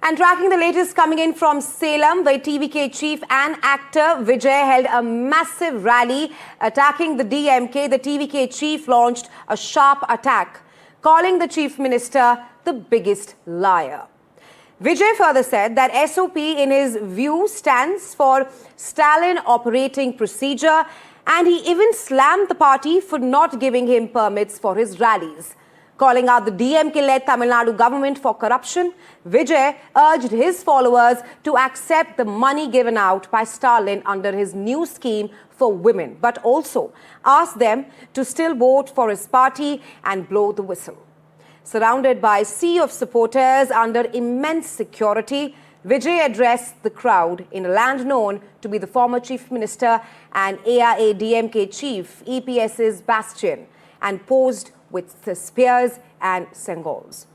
And tracking the latest coming in from Salem, where TVK chief and actor Vijay held a massive rally attacking the DMK, the TVK chief launched a sharp attack, calling the chief minister the biggest liar. Vijay further said that SOP in his view stands for Stalin operating procedure, and he even slammed the party for not giving him permits for his rallies. Calling out the DMK-led Tamil Nadu government for corruption, Vijay urged his followers to accept the money given out by Stalin under his new scheme for women, but also asked them to still vote for his party and blow the whistle. Surrounded by a sea of supporters under immense security, Vijay addressed the crowd in a land known to be the former chief minister and AIADMK chief, EPS's bastion, and posed with the spears and sengols.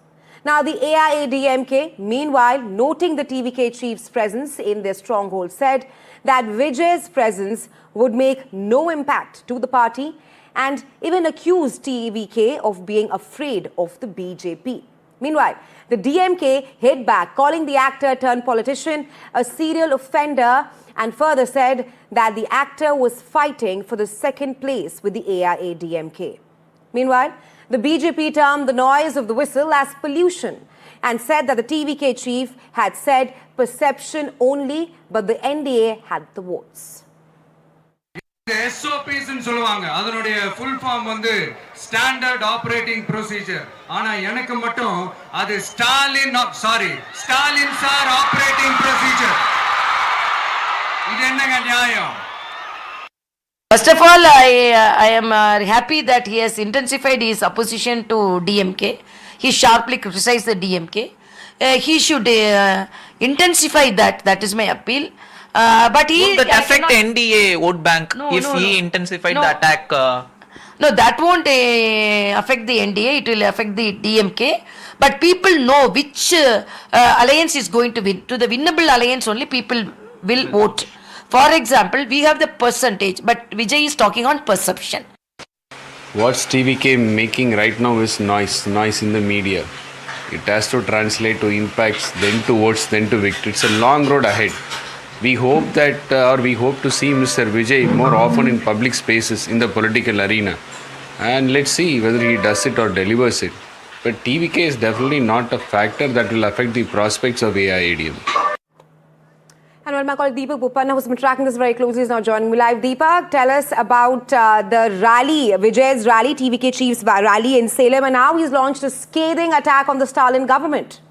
Now, the AIADMK, meanwhile, noting the TVK chief's presence in their stronghold, said that Vijay's presence would make no impact to the party and even accused TVK of being afraid of the BJP. Meanwhile, the DMK hit back, calling the actor turned politician a serial offender, and further said that the actor was fighting for the second place with the AIADMK. Meanwhile, the BJP termed the noise of the whistle as pollution and said that the TVK chief had said perception only, but the NDA had the votes. SOPs ன்னு சொல்லுவாங்க. அதனுடைய full form வந்து standard operating procedure. ஆனா எனக்கு மட்டும் அது Stalin sir operating procedure. இது என்னங்க நியாயம்? First of all, I am happy that he has intensified his opposition to DMK. He sharply criticized the DMK. He should intensify that. That is my appeal. But he would that affect NDA vote bank if he intensified the attack? No, that won't affect the NDA. It will affect the DMK. But people know which alliance is going to win. To the winnable alliance only people will vote. For example, we have the percentage, but Vijay is talking on perception. What's TVK making right now is noise in the media. It has to translate to impacts, then to votes, then to victory. It's a long road ahead. We hope that, we hope to see Mr. Vijay more often in public spaces in the political arena. And let's see whether he does it or delivers it. But TVK is definitely not a factor that will affect the prospects of AIADMK. And well, my colleague Deepak Buppanna, who's been tracking this very closely, is now joining me live. Deepak, tell us about the rally, Vijay's rally, TVK chief's rally in Salem, and now he's launched a scathing attack on the Stalin government.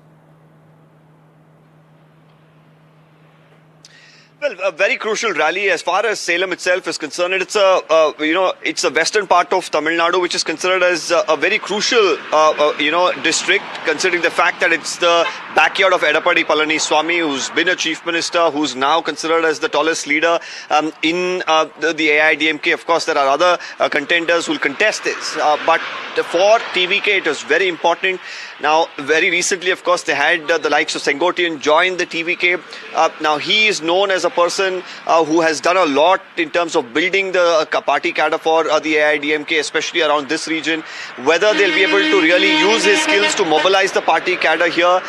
Well, a very crucial rally as far as Salem itself is concerned. It's it's a western part of Tamil Nadu, which is considered as a very crucial, district, considering the fact that it's the backyard of Edappadi Palaniswamy, who's been a chief minister, who's now considered as the tallest leader in the AIADMK. Of course, there are other contenders who will contest this, but for TVK, it is very important. Now, very recently, of course, they had the likes of Sengotian join the TVK. Now, he is known as a person who has done a lot in terms of building the party cadre for the AIADMK, especially around this region. Whether they'll be able to really use his skills to mobilize the party cadre here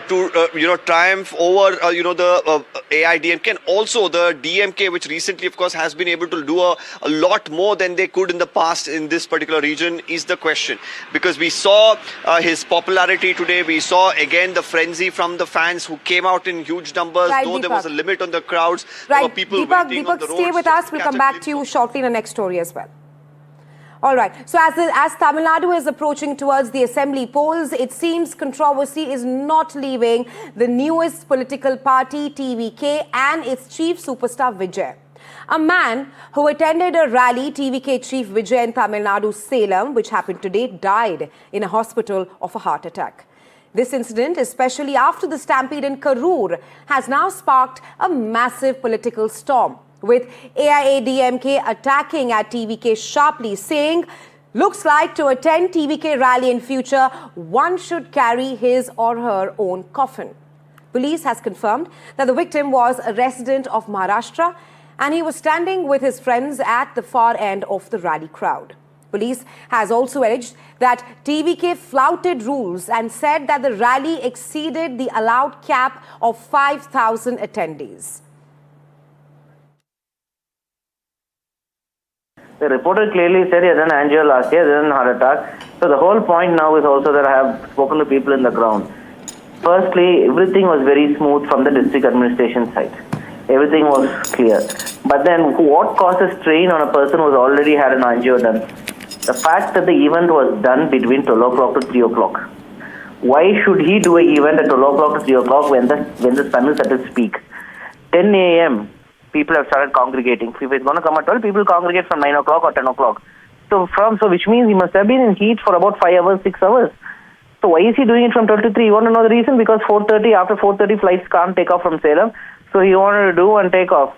to triumph over the AIADMK and also the DMK, which recently, of course, has been able to do a lot more than they could in the past in this particular region, is the question. Because we saw his popularity today, we saw again the frenzy from the fans who came out in huge numbers, right, though Deepak. there was a limit on the crowds. Right, there were people waiting on the roads. Stay with us. We'll come back to you shortly in the next story as well. All right. So as Tamil Nadu is approaching towards the assembly polls, it seems controversy is not leaving the newest political party, TVK, and its chief superstar, Vijay. A man who attended a rally, TVK chief Vijay in Tamil Nadu, Salem, which happened today, died in a hospital of a heart attack. This incident, especially after the stampede in Karur, has now sparked a massive political storm, with AIADMK attacking at TVK sharply, saying, looks like to attend TVK rally in future, one should carry his or her own coffin. Police has confirmed that the victim was a resident of Maharashtra and he was standing with his friends at the far end of the rally crowd. police has also alleged that TVK flouted rules and said that the rally exceeded the allowed cap of 5,000 attendees. The reporter clearly said he had an angio last year, then heart attack. So the whole point now is also that I have spoken to people in the ground. Firstly, everything was very smooth from the district administration side. Everything was clear. But then what causes strain on a person who's already had an angio done? The fact that the event was done between 12 o'clock to 3 o'clock. Why should he do an event at 12 o'clock to 3 o'clock when the sun is at its peak? 10 a.m. people have started congregating. If it's going to come at 12, people congregate from 9 o'clock or 10 o'clock. So which means he must have been in heat for about 5 hours, 6 hours. So why is he doing it from 12 to 3? You want to know the reason? Because after 4:30 flights can't take off from Salem. So he wanted to do and take off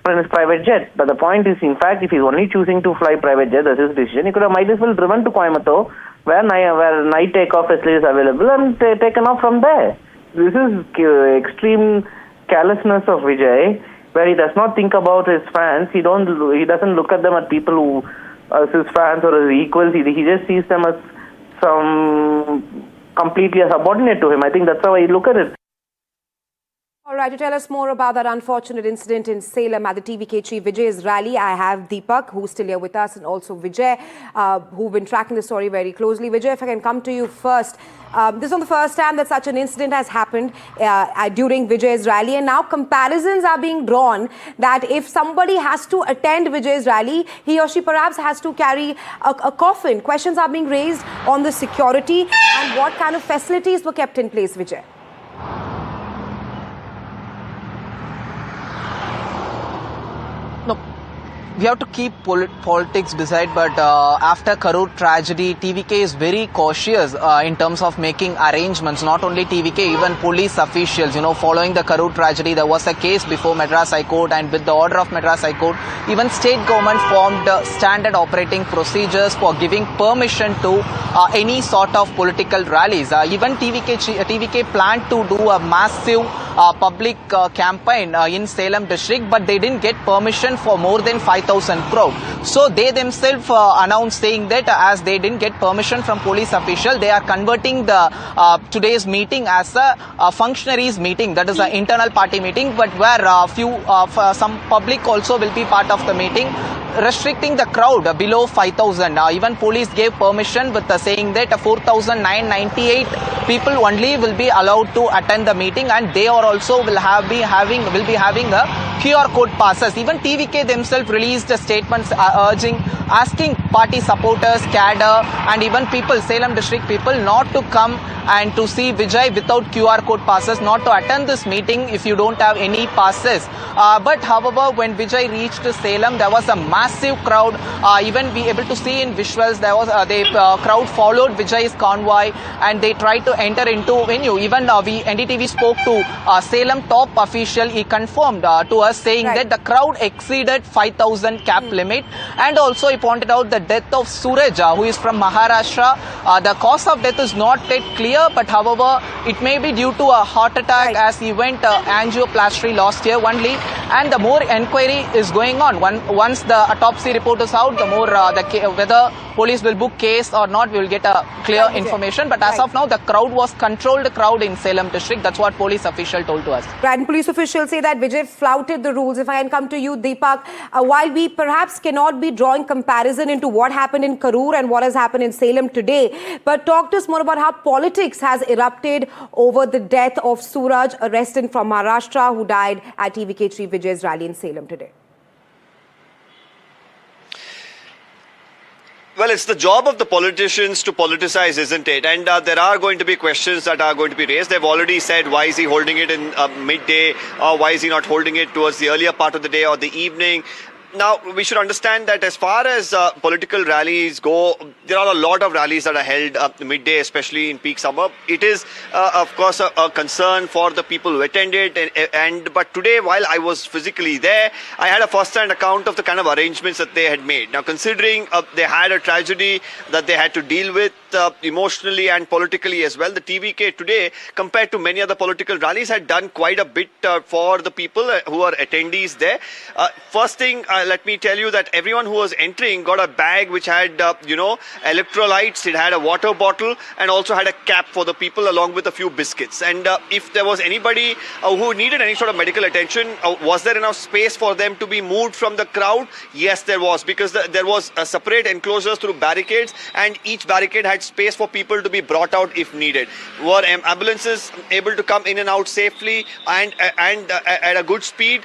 in his private jet. But the point is, in fact, if he's only choosing to fly private jet, that's his decision. He could have might as well driven to Coimbatore, where night takeoff facility is available, and taken off from there. This is extreme carelessness of Vijay, where he does not think about his fans. He doesn't look at them as people who as his fans or as equals. He just sees them as some completely subordinate to him. I think that's how I look at it. All right, to tell us more about that unfortunate incident in Salem at the TVK chief Vijay's rally, I have Deepak, who's still here with us, and also Vijay, who've been tracking the story very closely. Vijay, if I can come to you first. This is not the first time that such an incident has happened during Vijay's rally, and now comparisons are being drawn that if somebody has to attend Vijay's rally, he or she perhaps has to carry a coffin. Questions are being raised on the security and what kind of facilities were kept in place, Vijay. No, we have to keep politics beside, but after Karur tragedy, TVK is very cautious in terms of making arrangements. Not only TVK, even police officials. Following the Karur tragedy, there was a case before Madras High Court, and with the order of Madras High Court, even state government formed standard operating procedures for giving permission to any sort of political rallies. Even TVK planned to do a massive public campaign in Salem district, but they didn't get permission for more than 5,000 crore. So they themselves announced saying that as they didn't get permission from police official, they are converting the today's meeting as a functionaries meeting, that is an internal party meeting, but where some public also will be part of the meeting, restricting the crowd below 5,000. Even police gave permission with saying that 4,998 people only will be allowed to attend the meeting, and they are also will be having a QR code passes. Even TVK themselves released statements asking party supporters, cadre, and even people, Salem district people, not to come and to see Vijay without QR code passes, not to attend this meeting if you don't have any passes. But however, when Vijay reached Salem, there was a massive crowd. Even we able to see in visuals, there was the crowd followed Vijay's convoy and they tried to enter into venue. Even NDTV spoke to Salem top official. He confirmed to us saying that the crowd exceeded 5,000 cap limit, and also he pointed out the death of Suraj, who is from Maharashtra. The cause of death is not yet clear, but however, it may be due to a heart attack as he went angioplasty last year only, and the more inquiry is going on. Once the autopsy report is out, the more whether police will book case or not, we will get a clear information. But as of now, the crowd was controlled crowd in Salem district. That's what police official told to us. Right, and police officials say that Vijay flouted the rules. If I can come to you, Deepak, while we perhaps cannot be drawing comparison into what happened in Karur and what has happened in Salem today, but talk to us more about how politics has erupted over the death of Suraj, a resident from Maharashtra who died at TVK chief Vijay's rally in Salem today. Well, it's the job of the politicians to politicize, isn't it? And there are going to be questions that are going to be raised. They've already said, why is he holding it in midday? Or why is he not holding it towards the earlier part of the day or the evening? Now, we should understand that as far as political rallies go, there are a lot of rallies that are held midday, especially in peak summer. It is, of course, a concern for the people who attend it. But today, while I was physically there, I had a first-hand account of the kind of arrangements that they had made. Now, considering they had a tragedy that they had to deal with emotionally and politically as well, the TVK today, compared to many other political rallies, had done quite a bit for the people who are attendees there. First thing, let me tell you that everyone who was entering got a bag which had, electrolytes, it had a water bottle, and also had a cap for the people along with a few biscuits. And if there was anybody who needed any sort of medical attention, was there enough space for them to be moved from the crowd? Yes, there was, because there was a separate enclosures through barricades, and each barricade had space for people to be brought out if needed. Were ambulances able to come in and out safely and at a good speed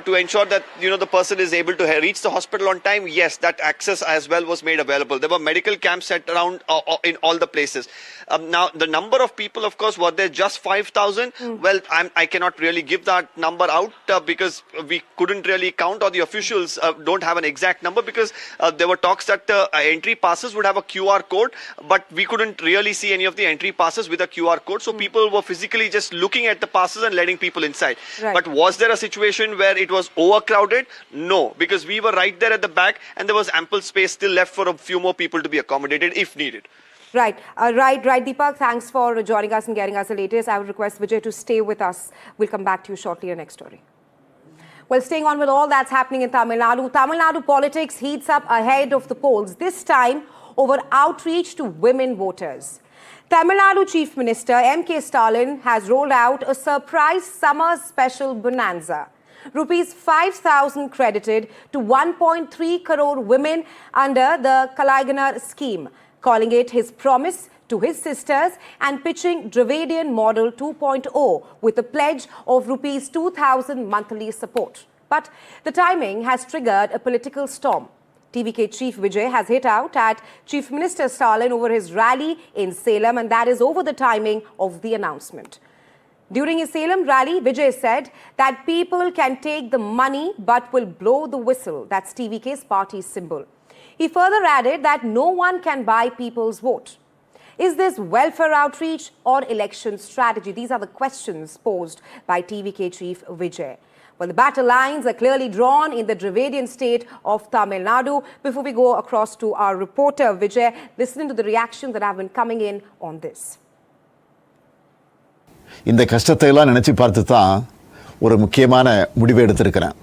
to ensure that the person is able to reach the hospital on time? Yes, that access as well was made available. There were medical camps set around in all the places. Now, the number of people, of course, were there just 5,000? Well, I cannot really give that number out because we couldn't really count, or the officials don't have an exact number, because there were talks that the entry passes would have a QR code, but we couldn't really see any of the entry passes with a QR code. So people were physically just looking at the passes and letting people inside. Right. But was there a situation where it was overcrowded? No, because we were right there at the back and there was ample space still left for a few more people to be accommodated if needed. Right, right, Deepak. Thanks for joining us and getting us the latest. I would request Vijay to stay with us. We'll come back to you shortly in the next story. Well, staying on with all that's happening in Tamil Nadu politics heats up ahead of the polls, this time over outreach to women voters. Tamil Nadu Chief Minister M.K. Stalin has rolled out a surprise summer special bonanza. Rupees 5,000 credited to 1.3 crore women under the Kalaiganar scheme, calling it his promise to his sisters and pitching Dravidian Model 2.0 with a pledge of rupees 2,000 monthly support. But the timing has triggered a political storm. TVK Chief Vijay has hit out at Chief Minister Stalin over his rally in Salem, and that is over the timing of the announcement. During his Salem rally, Vijay said that people can take the money but will blow the whistle. That's TVK's party symbol. He further added that no one can buy people's vote. Is this welfare outreach or election strategy? These are the questions posed by TVK Chief Vijay. Well, the battle lines are clearly drawn in the Dravidian state of Tamil Nadu. Before we go across to our reporter, Vijay, listening to the reactions that have been coming in on this. இந்த கஷ்டத்தை எல்லாம் நினைச்சு பார்த்து தான் ஒரு முக்கியமான முடிவை எடுத்திருக்கிறேன்.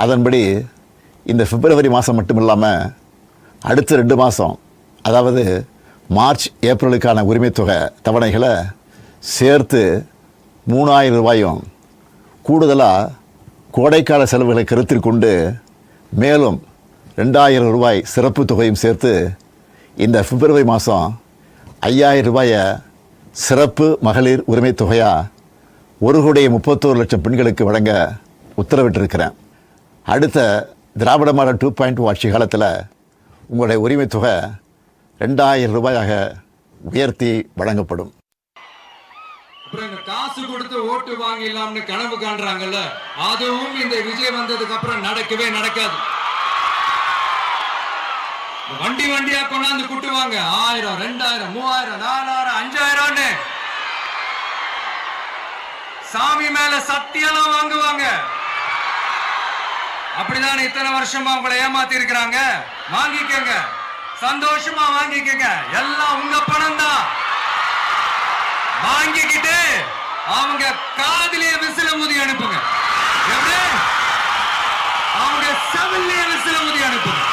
அதன்படி இந்த பிப்ரவரி மாதம் மட்டும் இல்லாமல் அடுத்த 2 மாதம், அதாவது மார்ச் ஏப்ரலுக்கான உரிமைத்தொகை தவணைகளை சேர்த்து 3,000 ரூபாயும், கூடுதலாக கோடைக்கால செலவுகளை கருத்தில் கொண்டு மேலும் 2,000 ரூபாய் சிறப்பு தொகையும் சேர்த்து இந்த பிப்ரவரி மாதம் 5,000 ரூபாயை சிறப்பு மகளிர் உரிமை தொகையாக 1,31 லட்சம் பெண்களுக்கு வழங்க உத்தரவிட்டிருக்கிறேன். அடுத்த திராவிட மாடல் 2.0 ஆட்சி காலத்தில் உங்களுடைய உரிமை தொகை 2,000 ரூபாயாக உயர்த்தி வழங்கப்படும். காசு கொடுத்து ஓட்டு வாங்கிடலாம்னு கனவு காண்றாங்கல்ல, அதுவும் இந்த விஜய் வந்ததுக்கு அப்புறம் நடக்கவே நடக்காது. வண்டி வண்டியா கொண்டாந்து குட்டுவாங்க. 1000, 2000, 3000, 4000, 5000 சாமி மேல சத்தியெல்லாம் வாங்குவாங்க. அப்படிதான் இத்தனை வருஷமா உங்களை ஏமாத்தி இருக்கிறாங்க. வாங்கிக்கங்க, சந்தோஷமா வாங்கிக்கங்க. எல்லாம் உங்க பணம் தான். வாங்கிக்கிட்டு அவங்க காதிலே விசில ஊதி அனுப்புங்க. எப்படி? அவங்க செவிலே விசில ஊதி அனுப்புங்க.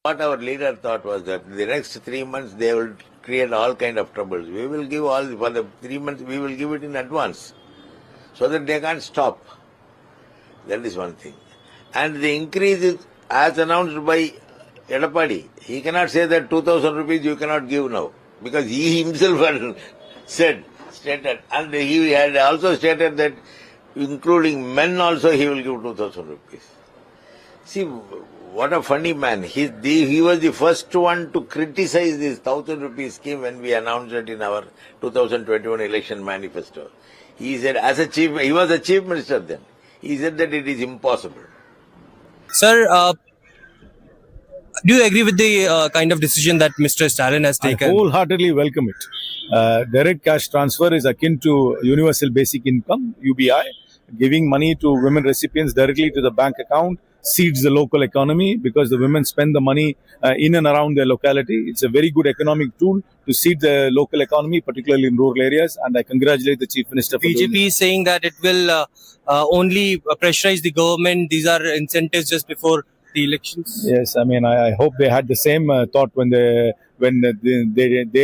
What our leader thought was that the next 3 months they will create all kind of troubles. We will give all, for the 3 months we will give it in advance so that they can't stop. That is one thing. And the increase is as announced by Edapadi. He cannot say that 2,000 rupees you cannot give now, because he himself had stated, and he had also stated that including men also he will give 2,000 rupees. See, what a funny man. He was the first one to criticize this 1,000 rupees scheme when we announced it in our 2021 election manifesto. He said, he was a chief minister then. He said that it is impossible. Sir, do you agree with the kind of decision that Mr. Stalin has taken? I wholeheartedly welcome it. Direct cash transfer is akin to universal basic income, UBI, giving money to women recipients directly to the bank account seeds the local economy because the women spend the money in and around their locality. It's a very good economic tool to seed the local economy, particularly in rural areas. And I congratulate the Chief Minister for doing BJP this. is saying that it will only pressurize the government. These are incentives just before the elections. Yes, I mean, I hope they had the same thought when they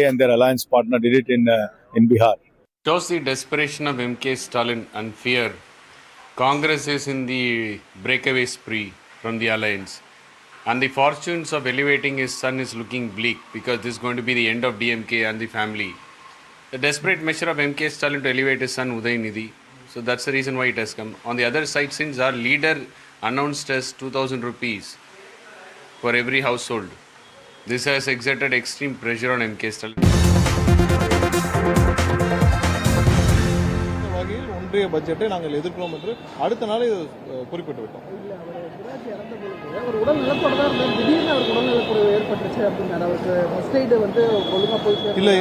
and their alliance partner did it in Bihar. Shows the desperation of MK Stalin and fear. Congress is in the breakaway spree from the alliance. And the fortunes of elevating his son is looking bleak because this is going to be the end of DMK and the family. The desperate measure of MK Stalin to elevate his son Udayinidhi. So that's the reason why it has come. On the other side, since our leader announced as 2,000 rupees for every household, this has exerted extreme pressure on MK Stalin. வகையில் ஒன்றிய பட்ஜெட்டை நாங்கள் எதிர்க்கிறோம் என்று அடுத்த நாள் குறிப்பிட்டு விட்டோம். ஒரு உடல் நலத்தோட தான் இருந்தால் திடீர்னு அவருக்கு உடல்நலக்குறைவு ஏற்பட்டுச்சு அப்படின்னாரு. அவருக்கு ஃபர்ஸ்ட் எய்டு வந்து ஒழுங்காக போய் இல்லை,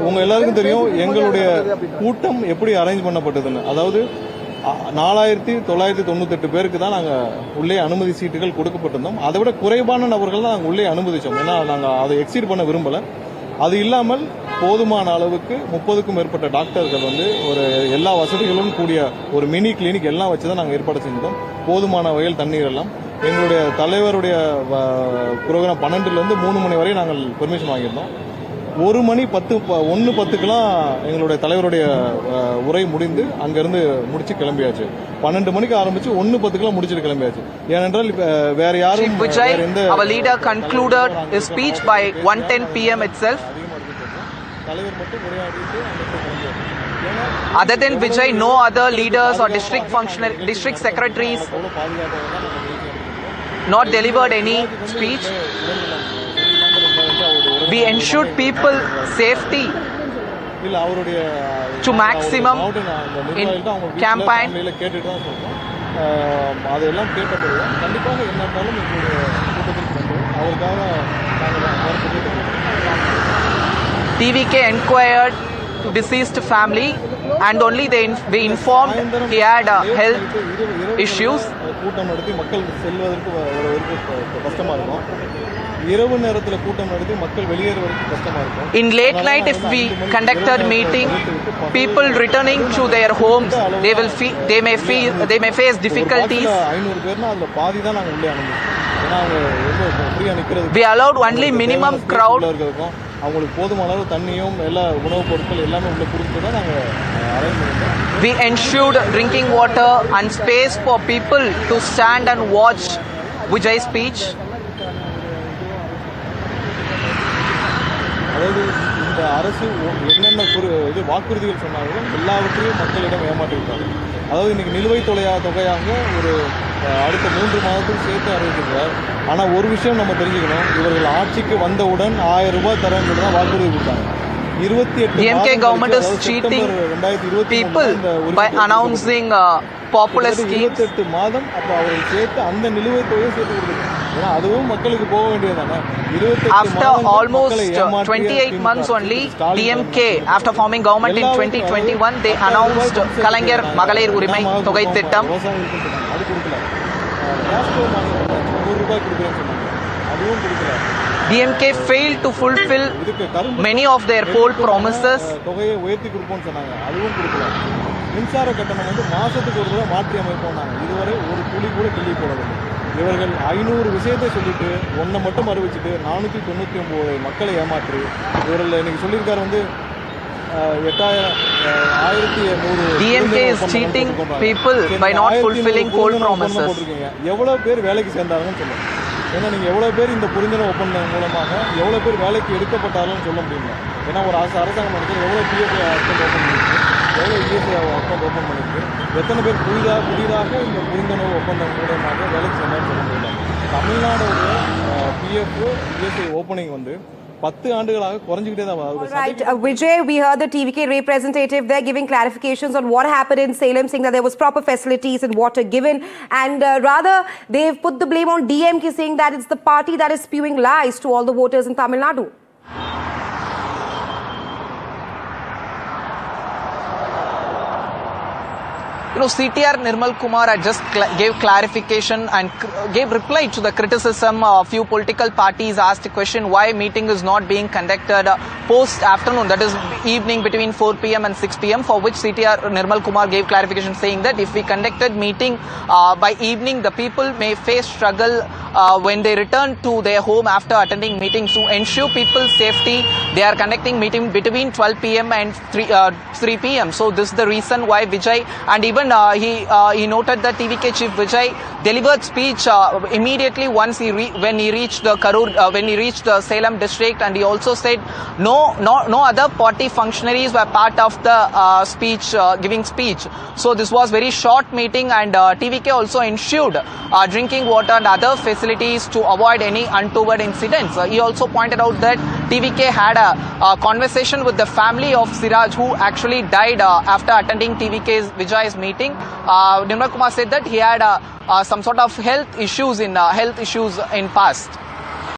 உங்கள் எல்லாருக்கும் தெரியும் எங்களுடைய கூட்டம் எப்படி அரேஞ்ச் பண்ணப்பட்டதுன்னு. அதாவது 4,998 பேருக்கு தான் நாங்கள் உள்ளே அனுமதி சீட்டுகள் கொடுக்கப்பட்டிருந்தோம். அதை விட குறைவான நபர்கள் தான் நாங்கள் உள்ளே அனுமதித்தோம். ஏன்னா நாங்கள் அதை எக்ஸீட் பண்ண விரும்பலை. அது இல்லாமல் போதுமான அளவுக்கு 30க்கும் மேற்பட்ட டாக்டர்கள் வந்து ஒரு எல்லா வசதிகளும் கூடிய ஒரு மினி கிளினிக் எல்லாம் வச்சு தான் நாங்கள் ஏற்பாடு செஞ்சிட்டோம். போதுமான வகையில் தண்ணீர் எல்லாம் எங்களுடைய தலைவருடைய ப்ரோக்ராம் 12லேருந்து 3 மணி வரை நாங்கள் பெர்மிஷன் வாங்கியிருந்தோம். 1:10க்கெல்லாம் எங்களுடைய தலைவருடைய உரை முடிந்து அங்கிருந்து முடிச்சு கிளம்பியாச்சு. 12 மணிக்கு ஆரம்பிச்சு 1:10க்கெல்லாம் முடிச்சுட்டு கிளம்பியாச்சு. ஏனென்றால் வேற யாரும் Vijay, our leader concluded his speech by 1:10 p.m. itself. தலைவர் மட்டும் உரையாடிட்டு அங்கிருந்து கிளம்பியாச்சு. Other than Vijay, no other leaders or district secretaries not delivered any speech. We ensured people safety to maximum in campaign. அதெல்லாம் கேட்டபோது கண்டிப்பாக என்ன இருந்தாலும் எங்களுடைய கூட்டத்திற்கு அவருக்காக TVK inquired to deceased family and only we informed he had health issues. கூட்டம் நடத்தி மக்கள் செல்வதற்கு கஷ்டமா இருக்கும். இரவு நேரத்தில் கூட்டம் நடத்தி மக்கள் வெளியேறுவதற்கு கஷ்டமா இருக்கும். In late night, if we conducted meeting, people returning to their homes, they may face difficulties. 500 பேர்னா அதுல பாதி தான் நாங்க உள்ளே அனுமதிச்சோம். ஏன்னா அவங்க ஃப்ரீயா நிக்கிறது. We allowed only minimum crowd. அவங்களுக்கு போதுமான அளவு தண்ணியும் எல்லா உணவுப் பொருட்கள் எல்லாமே உள்ள கொடுத்து தான் நாங்க அரேஞ்ச் பண்ணிட்டோம். We ensured drinking water and space for people to stand and watch Vijay's speech. அதாவது இந்த அரசு என்னென்ன வாக்குறுதிகள் சொன்னாலும் எல்லாவற்றையும் மக்களிடம் ஏமாற்றிருக்காங்க. அதாவது இன்னைக்கு நிலுவைத் தொகையாக ஒரு அடுத்த 3 மாதத்துக்கு சேர்த்து அறிவிச்சிருக்கார். ஆனால் ஒரு விஷயம் நம்ம தெரிஞ்சுக்கணும், இவர்கள் ஆட்சிக்கு வந்தவுடன் 1000 ரூபாய் தரேன்னு தான் வாக்குறுதி கொடுத்தாங்க. DMK government is cheating people by announcing popular schemes. 28 மாதம் அப்போ அவர்கள் சேர்த்து அந்த நிலுவைத் தொகையை சேர்த்து கொடுத்துருக்காங்க. ஏன்னா அதுவும் மக்களுக்கு போக வேண்டியதானே. After almost 28 months only, DMK, after forming government in 2021, they announced Kalaignar Magalai Urimai Thogai Thittam. அது கொடுக்கல. 100 ரூபாய் கொடுக்குறேன்னு சொன்னாங்க, அதுவும் கொடுக்கல. DMK failed to fulfill many of their poll promises. தொகையை உயர்த்தி கொடுப்போம்னு சொன்னாங்க, அதுவும் கொடுக்கல. மின்சார கட்டணம் வந்து மாசத்துக்கு ஒரு ரூபாய் மாற்றி அமைப்போம். இதுவரை ஒரு துளி கூட கிள்ளி போடவில்லை. இவர்கள் 500 விஷயத்தை சொல்லிட்டு ஒன்றை மட்டும் அறிவிச்சுட்டு 499 மக்களை ஏமாற்றி இவர்கள் இன்னைக்கு சொல்லியிருக்காரு வந்து 1800. DMK is cheating people by not fulfilling poll promises. எவ்வளவு பேர் வேலைக்கு சேர்ந்தாங்கன்னு சொல்லுங்க. ஏன்னா நீங்கள் எவ்வளோ பேர் இந்த புரிந்துணர்வு ஒப்பந்தம் மூலமாக எவ்வளோ பேர் வேலைக்கு எடுக்கப்பட்டாலும் சொல்ல முடியுங்க. ஏன்னா ஒரு அரசாங்கம் நடத்தி எவ்வளோ பிஎஃப் அக்கௌண்ட் ஓப்பன் பண்ணியிருக்கு, எவ்வளோ இஎஸ்ஐ அக்கௌண்ட் ஓப்பன் பண்ணியிருக்கு, எத்தனை பேர் புதிதாக இந்த புரிந்துணர்வு ஒப்பந்தம் மூலமாக வேலைக்கு சேர்ந்தாலும் சொல்ல முடியல. தமிழ்நாடோடைய பிஎஃப் இஎஸ்ஐ ஓப்பனிங் வந்து 10 ஆண்டுகளாக குறைஞ்சிக்கிட்டே தான் வருது. All right, Vijay, we heard the TVK representative there giving clarifications on what happened in Salem, saying that there was proper facilities and water given, and rather they've put the blame on DMK, saying that it's the party that is spewing lies to all the voters in Tamil Nadu. CTR Nirmal Kumar had just gave clarification and gave reply to the criticism. A few political parties asked a question why meeting is not being conducted post afternoon, that is evening between 4 p.m. and 6 p.m. for which CTR Nirmal Kumar gave clarification saying that if we conducted meeting by evening, the people may face struggle when they return to their home after attending meetings. To ensure people's safety, they are conducting meeting between 12 p.m. and 3 p.m. So this is the reason why Vijay, and even he noted that TVK chief Vijay delivered speech immediately once when he reached the Karur, when he reached the Salem district, and he also said no other party functionaries were part of the speech, giving speech. So this was very short meeting, and TVK also ensured drinking water and other facilities to avoid any untoward incidents. He also pointed out that TVK had a conversation with the family of Siraj, who actually died after attending Vijay's meeting. Nirmal Kumar said that he had some sort of health issues in past.